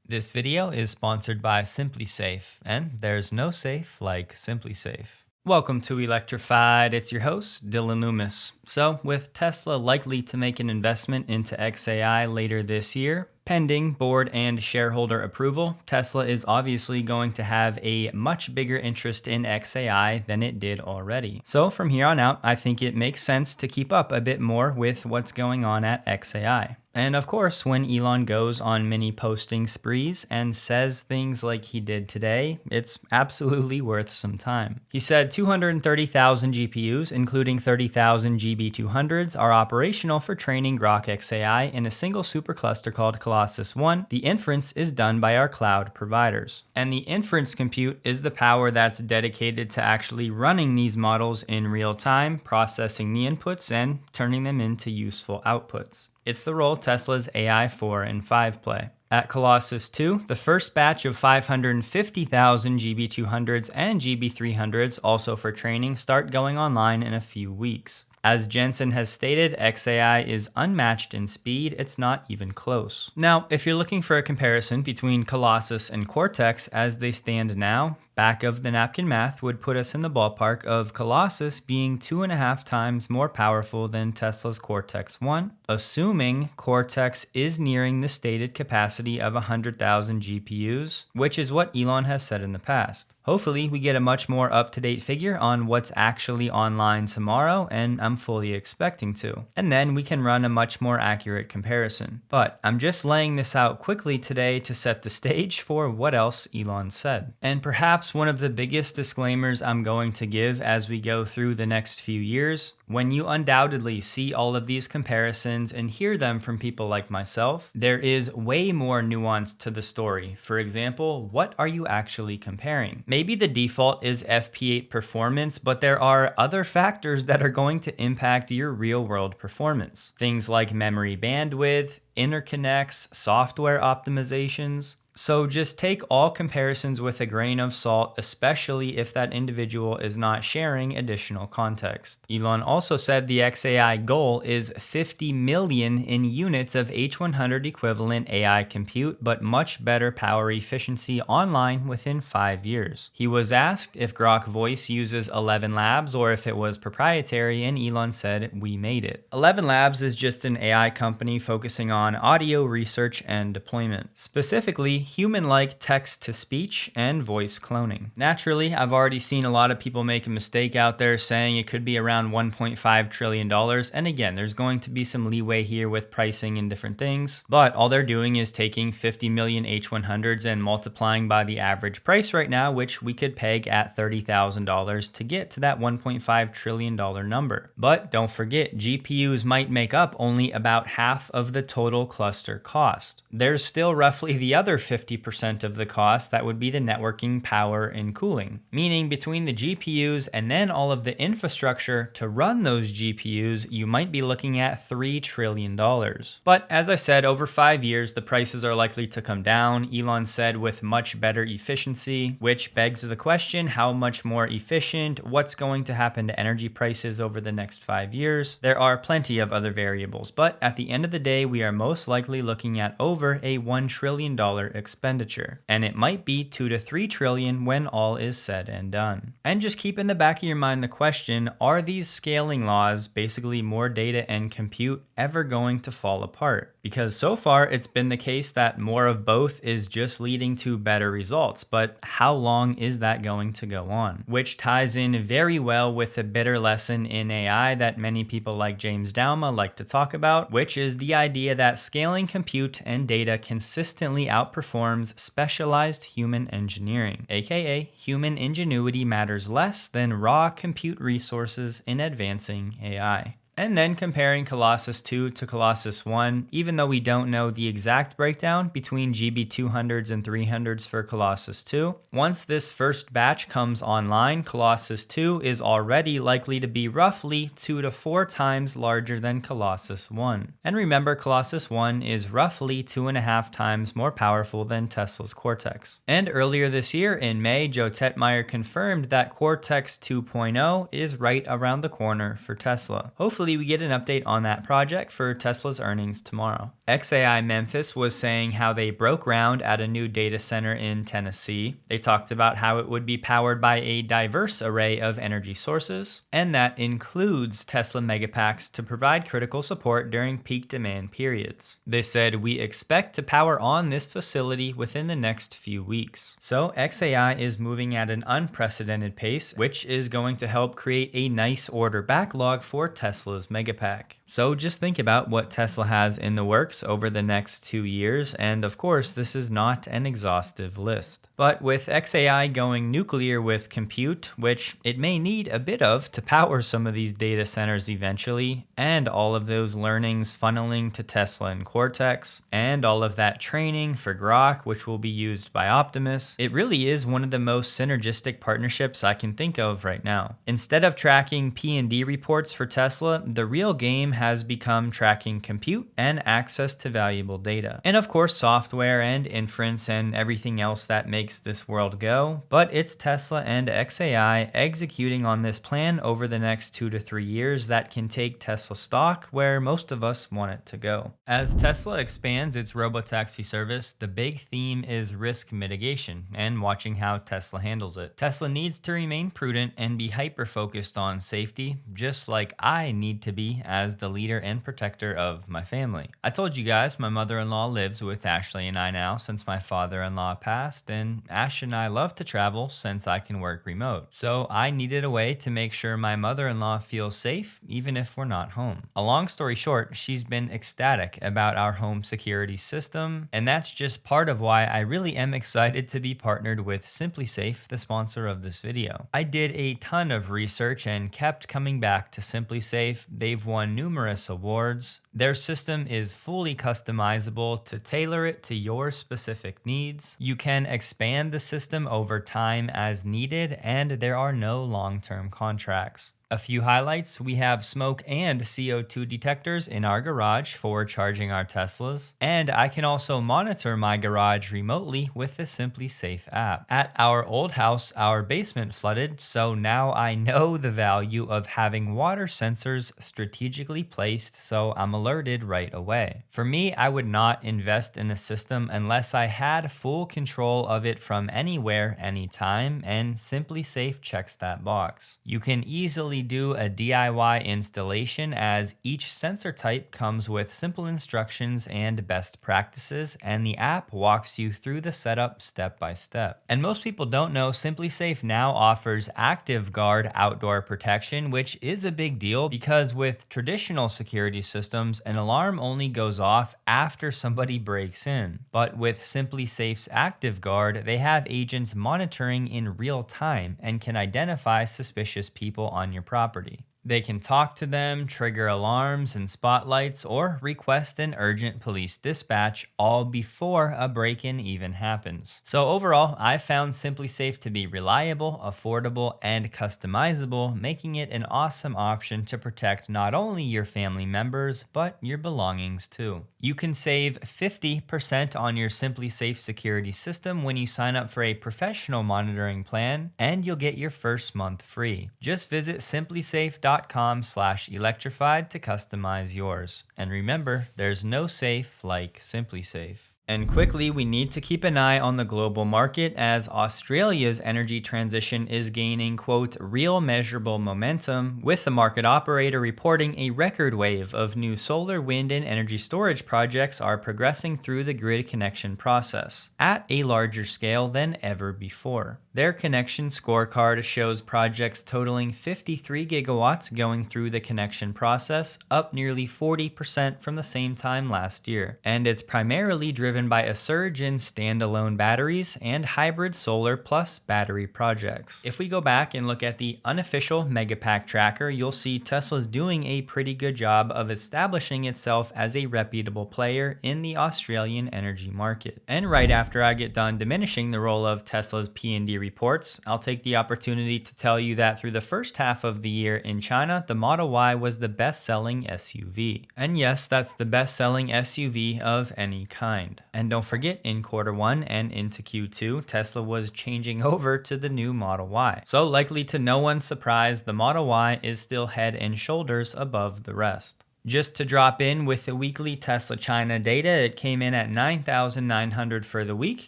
This video is sponsored by SimpliSafe, and there's no safe like SimpliSafe. Welcome to Electrified. It's your host, Dylan Loomis. So, with Tesla likely to make an investment into XAI later this year, pending board and shareholder approval, Tesla is obviously going to have a much bigger interest in XAI than it did already. So from here on out, I think it makes sense to keep up a bit more with what's going on at XAI. And of course, when Elon goes on mini posting sprees and says things like he did today, it's absolutely worth some time. He said 230,000 GPUs, including 30,000 GB200s, are operational for training Grok XAI in a single supercluster called Colossus 1. The inference is done by our cloud providers. And the inference compute is the power that's dedicated to actually running these models in real time, processing the inputs, and turning them into useful outputs. It's the role Tesla's AI 4 and 5 play. At Colossus 2, the first batch of 550,000 GB200s and GB300s, also for training, start going online in a few weeks. As Jensen has stated, XAI is unmatched in speed, it's not even close. Now, if you're looking for a comparison between Colossus and Cortex as they stand now, back of the napkin math would put us in the ballpark of Colossus being 2.5 times more powerful than Tesla's Cortex 1, assuming Cortex is nearing the stated capacity of 100,000 GPUs, which is what Elon has said in the past. Hopefully, we get a much more up-to-date figure on what's actually online tomorrow, and I'm fully expecting to. And then we can run a much more accurate comparison. But I'm just laying this out quickly today to set the stage for what else Elon said. And perhaps one of the biggest disclaimers I'm going to give as we go through the next few years, when you undoubtedly see all of these comparisons and hear them from people like myself, there is way more nuance to the story. For example, what are you actually comparing? Maybe the default is FP8 performance, but there are other factors that are going to impact your real-world performance. Things like memory bandwidth, interconnects, software optimizations. So just take all comparisons with a grain of salt, especially if that individual is not sharing additional context. Elon also said the XAI goal is 50 million in units of H100 equivalent AI compute, but much better power efficiency online within 5 years. He was asked if Grok Voice uses 11 Labs or if it was proprietary, and Elon said, "We made it." 11 Labs is just an AI company focusing on audio research and deployment. Specifically, human-like text-to-speech and voice cloning. Naturally, I've already seen a lot of people make a mistake out there saying it could be around $1.5 trillion, and again, there's going to be some leeway here with pricing and different things, but all they're doing is taking 50 million H100s and multiplying by the average price right now, which we could peg at $30,000 to get to that $1.5 trillion number. But don't forget, GPUs might make up only about half of the total cluster cost. There's still roughly the other 50% of the cost that would be the networking, power, and cooling. Meaning between the GPUs and then all of the infrastructure to run those GPUs, you might be looking at $3 trillion. But as I said, over 5 years, the prices are likely to come down, Elon said, with much better efficiency, which begs the question, how much more efficient? What's going to happen to energy prices over the next 5 years? There are plenty of other variables, but at the end of the day, we are most likely looking at over a $1 trillion expenditure, and it might be 2 to 3 trillion when all is said and done. And just keep in the back of your mind the question, are these scaling laws, basically more data and compute, ever going to fall apart? Because so far it's been the case that more of both is just leading to better results, but how long is that going to go on? Which ties in very well with the bitter lesson in AI that many people like James Dalma like to talk about, which is the idea that scaling compute and data consistently outperforms specialized human engineering, aka human ingenuity matters less than raw compute resources in advancing AI. And then comparing Colossus 2 to Colossus 1, even though we don't know the exact breakdown between GB200s and 300s for Colossus 2, once this first batch comes online, Colossus 2 is already likely to be roughly 2 to 4 times larger than Colossus 1. And remember, Colossus 1 is roughly 2.5 times more powerful than Tesla's Cortex. And earlier this year in May, Joe Tetmeyer confirmed that Cortex 2.0 is right around the corner for Tesla. Hopefully hopefully we get an update on that project for Tesla's earnings tomorrow. XAI Memphis was saying how they broke ground at a new data center in Tennessee. They talked about how it would be powered by a diverse array of energy sources, and that includes Tesla Megapacks to provide critical support during peak demand periods. They said, "We expect to power on this facility within the next few weeks." So XAI is moving at an unprecedented pace, which is going to help create a nice order backlog for Tesla's Megapack. So just think about what Tesla has in the works over the next 2 years, and of course this is not an exhaustive list. But with XAI going nuclear with compute, which it may need a bit of to power some of these data centers eventually, and all of those learnings funneling to Tesla and Cortex, and all of that training for Grok, which will be used by Optimus, it really is one of the most synergistic partnerships I can think of right now. Instead of tracking P&D reports for Tesla, the real game has become tracking compute and access to valuable data. And of course, software and inference and everything else that makes this world go. But it's Tesla and XAI executing on this plan over the next 2 to 3 years that can take Tesla stock where most of us want it to go. As Tesla expands its robotaxi service, the big theme is risk mitigation and watching how Tesla handles it. Tesla needs to remain prudent and be hyper-focused on safety, just like I need to be as the leader and protector of my family. I told you guys my mother-in-law lives with Ashley and I now since my father-in-law passed, and Ash and I love to travel since I can work remote. So I needed a way to make sure my mother-in-law feels safe even if we're not home. A long story short, she's been ecstatic about our home security system, and that's just part of why I really am excited to be partnered with SimpliSafe, the sponsor of this video. I did a ton of research and kept coming back to SimpliSafe. They've won numerous awards. Their system is fully customizable to tailor it to your specific needs. You can expand the system over time as needed, and there are no long-term contracts. A few highlights: we have smoke and CO2 detectors in our garage for charging our Teslas, and I can also monitor my garage remotely with the SimpliSafe app. At our old house, our basement flooded, so now I know the value of having water sensors strategically placed so I'm alerted right away. For me, I would not invest in a system unless I had full control of it from anywhere, anytime, and SimpliSafe checks that box. You can easily do a DIY installation as each sensor type comes with simple instructions and best practices, and the app walks you through the setup step by step. And most people don't know SimpliSafe now offers Active Guard outdoor protection, which is a big deal because with traditional security systems, an alarm only goes off after somebody breaks in. But with SimpliSafe's Active Guard, they have agents monitoring in real time and can identify suspicious people on your property. They can talk to them, trigger alarms and spotlights, or request an urgent police dispatch all before a break-in even happens. So overall, I found SimpliSafe to be reliable, affordable, and customizable, making it an awesome option to protect not only your family members, but your belongings too. You can save 50% on your SimpliSafe security system when you sign up for a professional monitoring plan, and you'll get your first month free. Just visit simplisafe.com/electrified to customize yours. And remember, there's no safe like SimpliSafe. And quickly, we need to keep an eye on the global market as Australia's energy transition is gaining, quote, real measurable momentum, with the market operator reporting a record wave of new solar, wind, and energy storage projects are progressing through the grid connection process at a larger scale than ever before. Their connection scorecard shows projects totaling 53 gigawatts going through the connection process, up nearly 40% from the same time last year. And it's primarily driven by a surge in standalone batteries and hybrid solar plus battery projects. If we go back and look at the unofficial Megapack tracker, you'll see Tesla's doing a pretty good job of establishing itself as a reputable player in the Australian energy market. And right after I get done diminishing the role of Tesla's P&D reports, I'll take the opportunity to tell you that through the first half of the year in China, the Model Y was the best-selling SUV. And yes, that's the best-selling SUV of any kind. And don't forget, in Q1 and into Q2, Tesla was changing over to the new Model Y. So likely to no one's surprise, the Model Y is still head and shoulders above the rest. Just to drop in with the weekly Tesla China data, it came in at 9,900 for the week.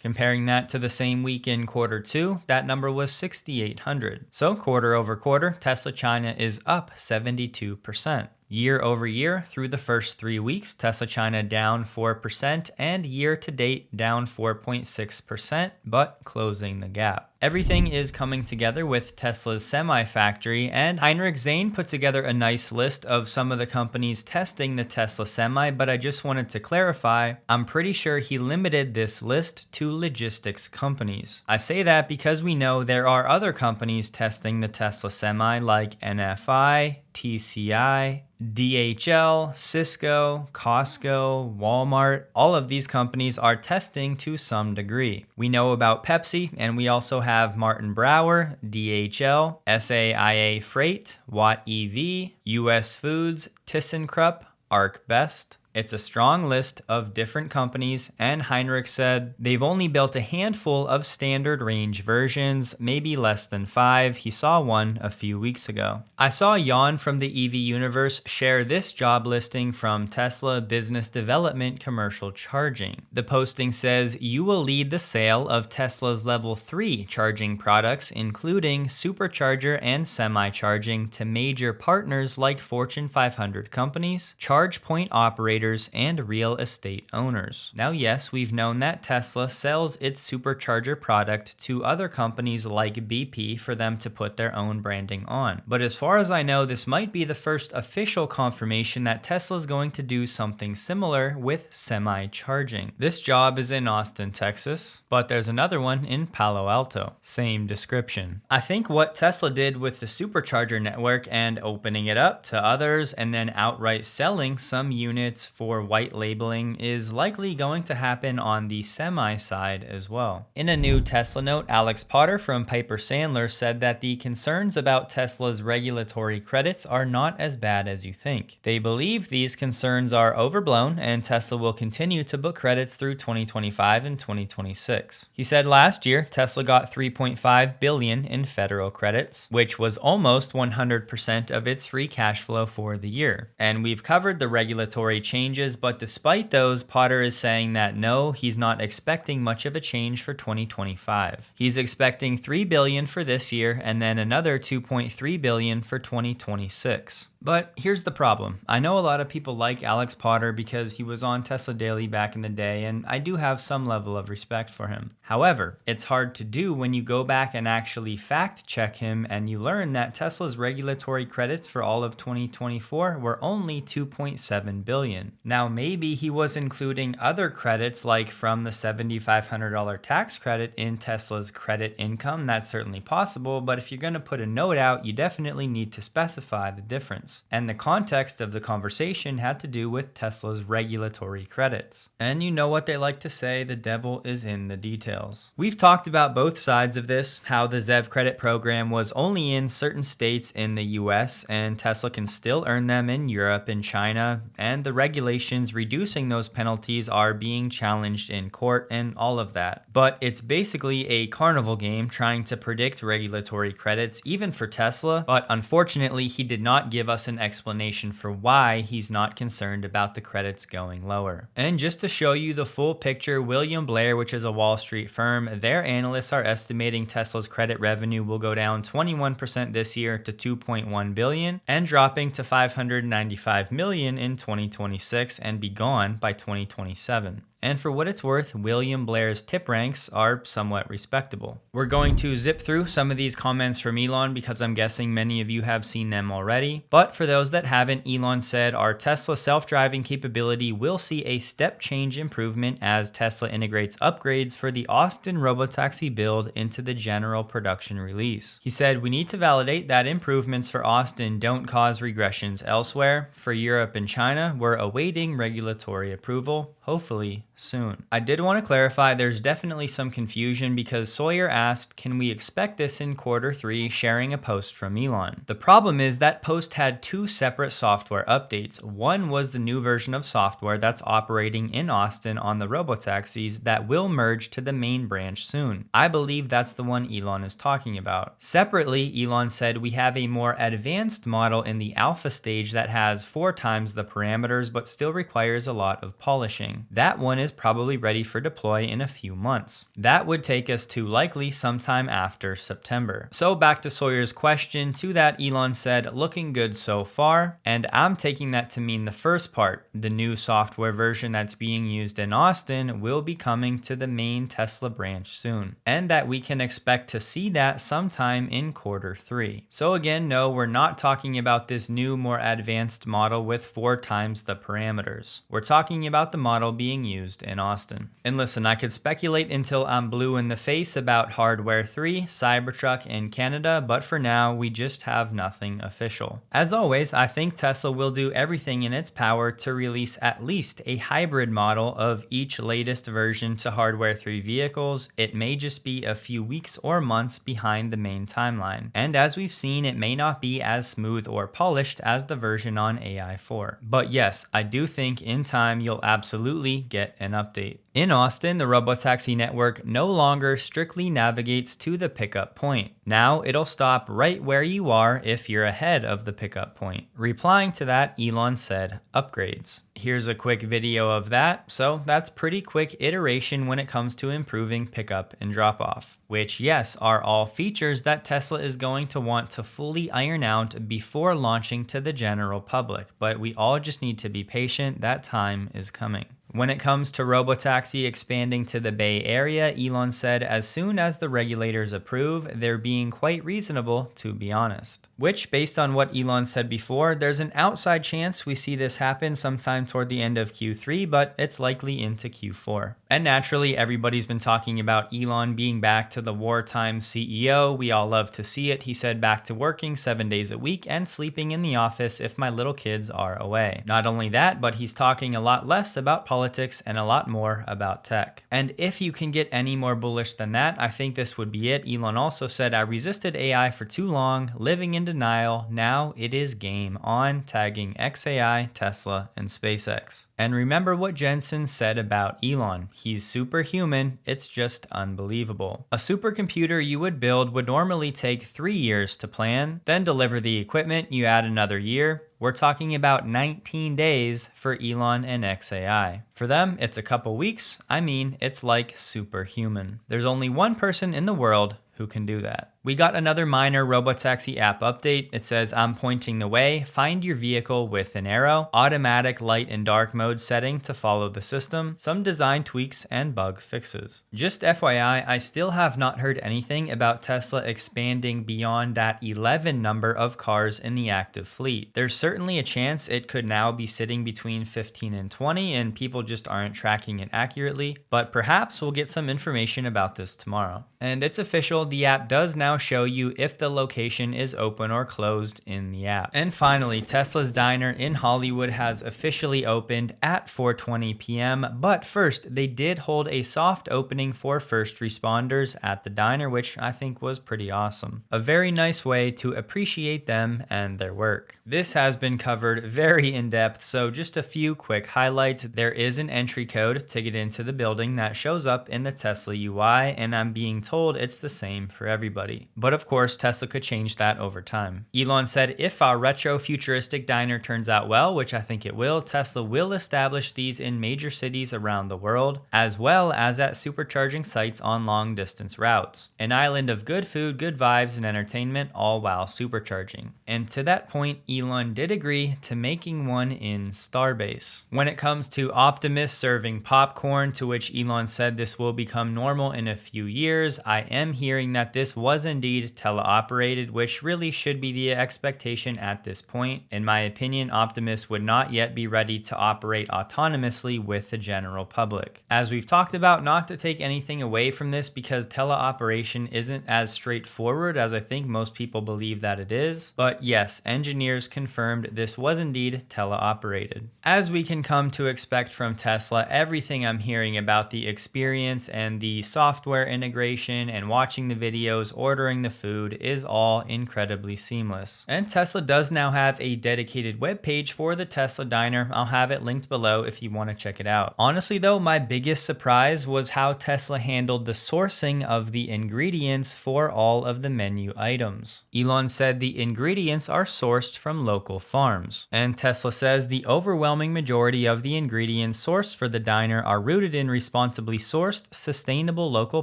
Comparing that to the same week in Q2, that number was 6,800. So quarter over quarter, Tesla China is up 72%. Year over year, through the first 3 weeks, Tesla China down 4% and year to date down 4.6%, but closing the gap. Everything is coming together with Tesla's Semi-factory, and Heinrich Zane put together a nice list of some of the companies testing the Tesla Semi, but I just wanted to clarify, I'm pretty sure he limited this list to logistics companies. I say that because we know there are other companies testing the Tesla Semi like NFI, TCI, DHL, Cisco, Costco, Walmart. All of these companies are testing to some degree. We know about Pepsi, and we also have Martin Brower, DHL, SAIA Freight, Watt EV, US Foods, ThyssenKrupp, ArcBest. It's a strong list of different companies, and Heinrich said they've only built a handful of standard range versions, maybe less than 5. He saw one a few weeks ago. I saw Jan from the EV Universe share this job listing from Tesla Business Development Commercial Charging. The posting says, you will lead the sale of Tesla's Level 3 charging products, including supercharger and semi-charging, to major partners like Fortune 500 companies, charge point operators, and real estate owners. Now, yes, we've known that Tesla sells its supercharger product to other companies like BP for them to put their own branding on. But as far as I know, this might be the first official confirmation that Tesla is going to do something similar with semi-charging. This job is in Austin, Texas, but there's another one in Palo Alto. Same description. I think what Tesla did with the supercharger network and opening it up to others and then outright selling some units for white labeling is likely going to happen on the semi side as well. In a new Tesla note, Alex Potter from Piper Sandler said that the concerns about Tesla's regulatory credits are not as bad as you think. They believe these concerns are overblown and Tesla will continue to book credits through 2025 and 2026. He said last year, Tesla got $3.5 billion in federal credits, which was almost 100% of its free cash flow for the year. And we've covered the regulatory changes, but despite those, Potter is saying that no, he's not expecting much of a change for 2025. He's expecting $3 billion for this year and then another $2.3 billion for 2026. But here's the problem. I know a lot of people like Alex Potter because he was on Tesla Daily back in the day, and I do have some level of respect for him. However, it's hard to do when you go back and actually fact check him and you learn that Tesla's regulatory credits for all of 2024 were only $2.7 billion. Now, maybe he was including other credits like from the $7,500 tax credit in Tesla's credit income. That's certainly possible, but if you're going to put a note out, you definitely need to specify the difference. And the context of the conversation had to do with Tesla's regulatory credits. And you know what they like to say, the devil is in the details. We've talked about both sides of this, how the ZEV credit program was only in certain states in the US, and Tesla can still earn them in Europe and China, and the regulations reducing those penalties are being challenged in court and all of that. But it's basically a carnival game trying to predict regulatory credits, even for Tesla, but unfortunately he did not give us an explanation for why he's not concerned about the credits going lower. And just to show you the full picture, William Blair, which is a Wall Street firm, their analysts are estimating Tesla's credit revenue will go down 21% this year to $2.1 billion and dropping to $595 million in 2026 and be gone by 2027. And for what it's worth, William Blair's tip ranks are somewhat respectable. We're going to zip through some of these comments from Elon because I'm guessing many of you have seen them already. But for those that haven't, Elon said our Tesla self-driving capability will see a step change improvement as Tesla integrates upgrades for the Austin robotaxi build into the general production release. He said we need to validate that improvements for Austin don't cause regressions elsewhere. For Europe and China, we're awaiting regulatory approval. hopefully soon. I did want to clarify there's definitely some confusion because Sawyer asked, can we expect this in Q3, sharing a post from Elon? The problem is that post had two separate software updates. One was the new version of software that's operating in Austin on the robotaxis that will merge to the main branch soon. I believe that's the one Elon is talking about. Separately, Elon said we have a more advanced model in the alpha stage that has 4 times the parameters but still requires a lot of polishing. That one is probably ready for deploy in a few months. That would take us to likely sometime after September. So back to Sawyer's question, to that Elon said, looking good so far, and I'm taking that to mean the first part, the new software version that's being used in Austin will be coming to the main Tesla branch soon, and that we can expect to see that sometime in Q3. So again, no, we're not talking about this new, more advanced model with 4 times the parameters. We're talking about the model being used in Austin. And listen, I could speculate until I'm blue in the face about Hardware 3, Cybertruck in Canada, but for now, we just have nothing official. As always, I think Tesla will do everything in its power to release at least a hybrid model of each latest version to Hardware 3 vehicles. It may just be a few weeks or months behind the main timeline. And as we've seen, it may not be as smooth or polished as the version on AI4. But yes, I do think in time you'll absolutely get an update. In Austin, the robotaxi network no longer strictly navigates to the pickup point. Now it'll stop right where you are if you're ahead of the pickup point. Replying to that, Elon said, upgrades. Here's a quick video of that. So that's pretty quick iteration when it comes to improving pickup and drop off, which yes, are all features that Tesla is going to want to fully iron out before launching to the general public. But we all just need to be patient. That time is coming. When it comes to robotaxi expanding to the Bay Area, Elon said as soon as the regulators approve, they're being quite reasonable, to be honest. Which, based on what Elon said before, there's an outside chance we see this happen sometime toward the end of Q3, but it's likely into Q4. And naturally, everybody's been talking about Elon being back to the wartime CEO. We all love to see it. He said back to working 7 days a week and sleeping in the office if my little kids are away. Not only that, but he's talking a lot less about politics and a lot more about tech. And if you can get any more bullish than that, I think this would be it. Elon also said, I resisted AI for too long, living in denial. Now it is game on, tagging XAI, Tesla, and SpaceX. And remember what Jensen said about Elon. He's superhuman. It's just unbelievable. A supercomputer you would build would normally take 3 years to plan, then deliver the equipment, you add another year. We're talking about 19 days for Elon and XAI. For them, it's a couple weeks. I mean, it's like superhuman. There's only one person in the world who can do that. We got another minor robotaxi app update. It says, I'm pointing the way, find your vehicle with an arrow, automatic light and dark mode setting to follow the system, some design tweaks and bug fixes. Just FYI, I still have not heard anything about Tesla expanding beyond that 11 number of cars in the active fleet. There's certainly a chance it could now be sitting between 15 and 20 and people just aren't tracking it accurately, but perhaps we'll get some information about this tomorrow. And it's official, the app does now show you if the location is open or closed in the app. And finally, Tesla's diner in Hollywood has officially opened at 4:20 p.m. But first, they did hold a soft opening for first responders at the diner, which I think was pretty awesome. A very nice way to appreciate them and their work. This has been covered very in depth, so just a few quick highlights. There is an entry code to get into the building that shows up in the Tesla UI, and I'm being told it's the same for everybody. But of course, Tesla could change that over time. Elon said if our retro futuristic diner turns out well, which I think it will, Tesla will establish these in major cities around the world, as well as at supercharging sites on long distance routes. An island of good food, good vibes, and entertainment, all while supercharging. And to that point, Elon did agree to making one in Starbase. When it comes to Optimus serving popcorn, to which Elon said this will become normal in a few years, I am hearing that this wasn't indeed teleoperated, which really should be the expectation at this point. In my opinion, Optimus would not yet be ready to operate autonomously with the general public. As we've talked about, not to take anything away from this because teleoperation isn't as straightforward as I think most people believe that it is, but yes, engineers confirmed this was indeed teleoperated. As we can come to expect from Tesla, everything I'm hearing about the experience and the software integration and watching the videos, ordering the food is all incredibly seamless. And Tesla does now have a dedicated web page for the Tesla Diner. I'll have it linked below if you want to check it out. Honestly though, my biggest surprise was how Tesla handled the sourcing of the ingredients for all of the menu items. Elon said the ingredients are sourced from local farms, and Tesla says the overwhelming majority of the ingredients sourced for the diner are rooted in responsibly sourced, sustainable local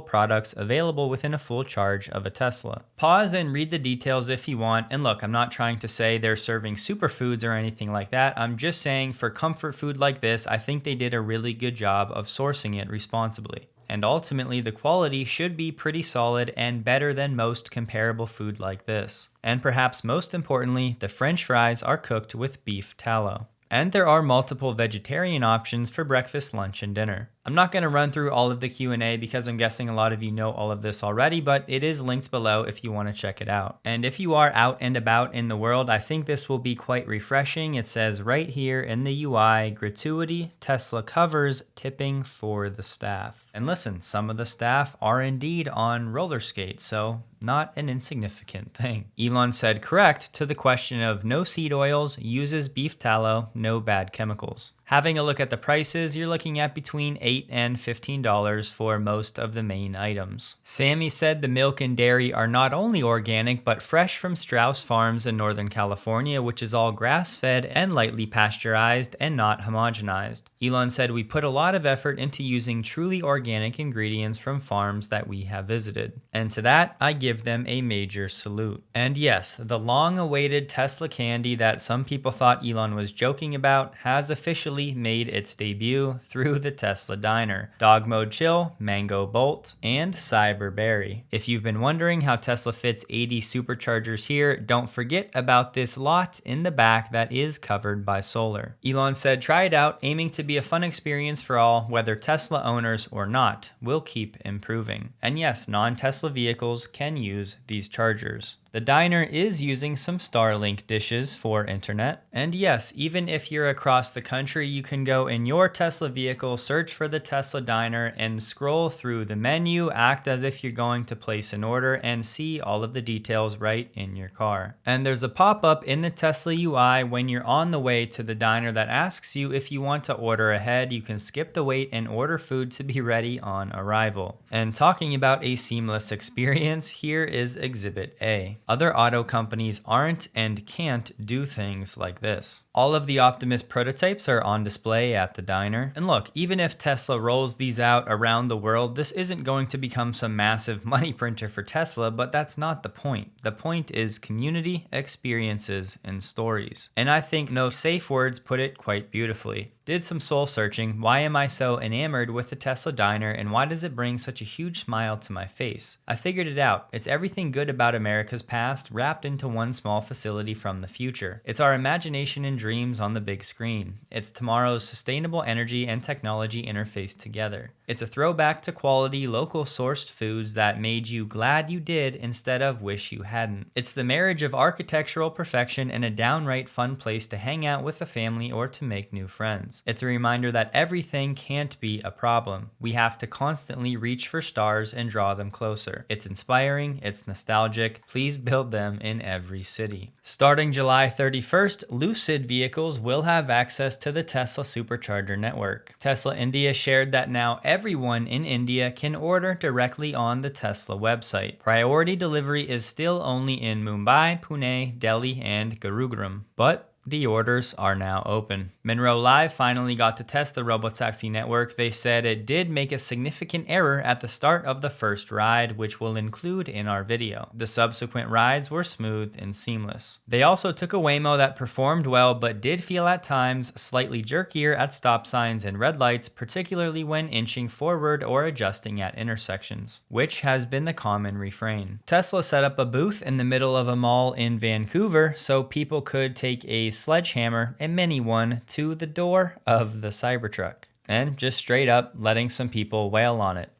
products available within a full charge of a Tesla. Pause and read the details if you want, and look, I'm not trying to say they're serving superfoods or anything like that. I'm just saying for comfort food like this, I think they did a really good job of sourcing it responsibly. And ultimately, the quality should be pretty solid and better than most comparable food like this. And perhaps most importantly, the French fries are cooked with beef tallow. And there are multiple vegetarian options for breakfast, lunch, and dinner. I'm not going to run through all of the Q&A because I'm guessing a lot of you know all of this already, but it is linked below if you want to check it out. And if you are out and about in the world, I think this will be quite refreshing. It says right here in the UI, gratuity, Tesla covers tipping for the staff. And listen, some of the staff are indeed on roller skates, so not an insignificant thing. Elon said correct to the question of no seed oils, uses beef tallow, no bad chemicals. Having a look at the prices, you're looking at between $8 and $15 for most of the main items. Sammy said the milk and dairy are not only organic, but fresh from Strauss Farms in Northern California, which is all grass-fed and lightly pasteurized and not homogenized. Elon said we put a lot of effort into using truly organic ingredients from farms that we have visited. And to that, I give them a major salute. And yes, the long-awaited Tesla candy that some people thought Elon was joking about has officially made its debut through the Tesla Diner. Dog Mode Chill, Mango Bolt, and Cyber Berry. If you've been wondering how Tesla fits 80 superchargers here, don't forget about this lot in the back that is covered by solar. Elon said try it out, aiming to be a fun experience for all, whether Tesla owners or not. We'll keep improving. And yes, non-Tesla vehicles can use these chargers. The diner is using some Starlink dishes for internet. And yes, even if you're across the country, you can go in your Tesla vehicle, search for the Tesla Diner, and scroll through the menu, act as if you're going to place an order, and see all of the details right in your car. And there's a pop-up in the Tesla UI when you're on the way to the diner that asks you if you want to order ahead. You can skip the wait and order food to be ready on arrival. And talking about a seamless experience, here is Exhibit A. Other auto companies aren't and can't do things like this. All of the Optimus prototypes are on display at the diner. And look, even if Tesla rolls these out around the world, this isn't going to become some massive money printer for Tesla, but that's not the point. The point is community, experiences, and stories. And I think No Safe Words put it quite beautifully. Did some soul searching. Why am I so enamored with the Tesla Diner, and why does it bring such a huge smile to my face? I figured it out. It's everything good about America's past wrapped into one small facility from the future. It's our imagination and dreams on the big screen. It's tomorrow's sustainable energy and technology interfaced together. It's a throwback to quality, local sourced foods that made you glad you did instead of wish you hadn't. It's the marriage of architectural perfection and a downright fun place to hang out with a family or to make new friends. It's a reminder that everything can't be a problem. We have to constantly reach for stars and draw them closer. It's inspiring, it's nostalgic. Please build them in every city. Starting July 31st, Lucid vehicles will have access to the Tesla Supercharger network. Tesla India shared that now everyone in India can order directly on the Tesla website. Priority delivery is still only in Mumbai, Pune, Delhi, and Gurugram. But The orders are now open. Monroe Live finally got to test the robotaxi network. They said it did make a significant error at the start of the first ride, which we'll include in our video. The subsequent rides were smooth and seamless. They also took a Waymo that performed well but did feel at times slightly jerkier at stop signs and red lights, particularly when inching forward or adjusting at intersections, which has been the common refrain. Tesla set up a booth in the middle of a mall in Vancouver so people could take a sledgehammer, a mini one, to the door of the Cybertruck and just straight up letting some people wail on it.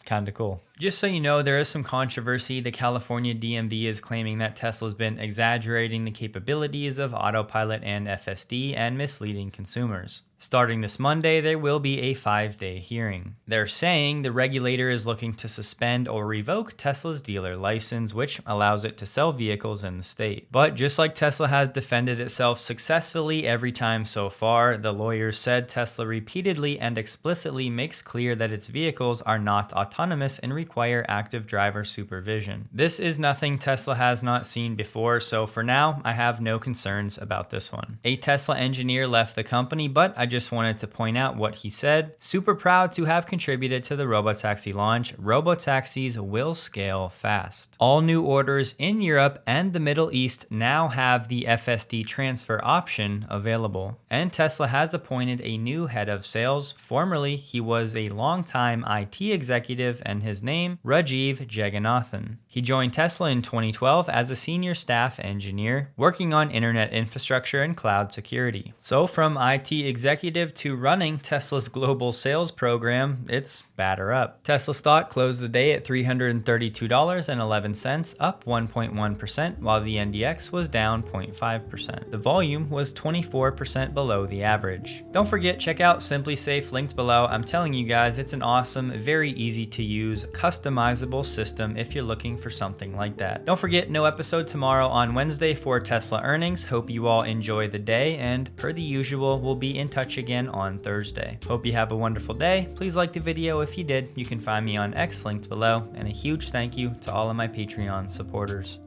Kinda cool. Just so you know, there is some controversy. The California DMV is claiming that Tesla's been exaggerating the capabilities of autopilot and FSD and misleading consumers. Starting this Monday, there will be a 5-day hearing. They're saying the regulator is looking to suspend or revoke Tesla's dealer license, which allows it to sell vehicles in the state. But just like Tesla has defended itself successfully every time so far, the lawyers said Tesla repeatedly and explicitly makes clear that its vehicles are not autonomous and require active driver supervision. This is nothing Tesla has not seen before, so for now, I have no concerns about this one. A Tesla engineer left the company, but I just wanted to point out what he said. Super proud to have contributed to the robotaxi launch. Robotaxis will scale fast. All new orders in Europe and the Middle East now have the FSD transfer option available. And Tesla has appointed a new head of sales. Formerly, he was a longtime IT executive and his name, Rajiv Jagannathan. He joined Tesla in 2012 as a senior staff engineer, working on internet infrastructure and cloud security. So from IT executive to running Tesla's global sales program, it's batter up. Tesla stock closed the day at $332.11, up 1.1%, while the NDX was down 0.5%. The volume was 24% below the average. Don't forget, check out SimpliSafe linked below. I'm telling you guys, it's an awesome, very easy to use, customizable system if you're looking for something like that. Don't forget, no episode tomorrow on Wednesday for Tesla earnings. Hope you all enjoy the day, and per the usual, we'll be in touch again on Thursday. Hope you have a wonderful day. Please like the video if you did. You can find me on X linked below, and a huge thank you to all of my Patreon supporters.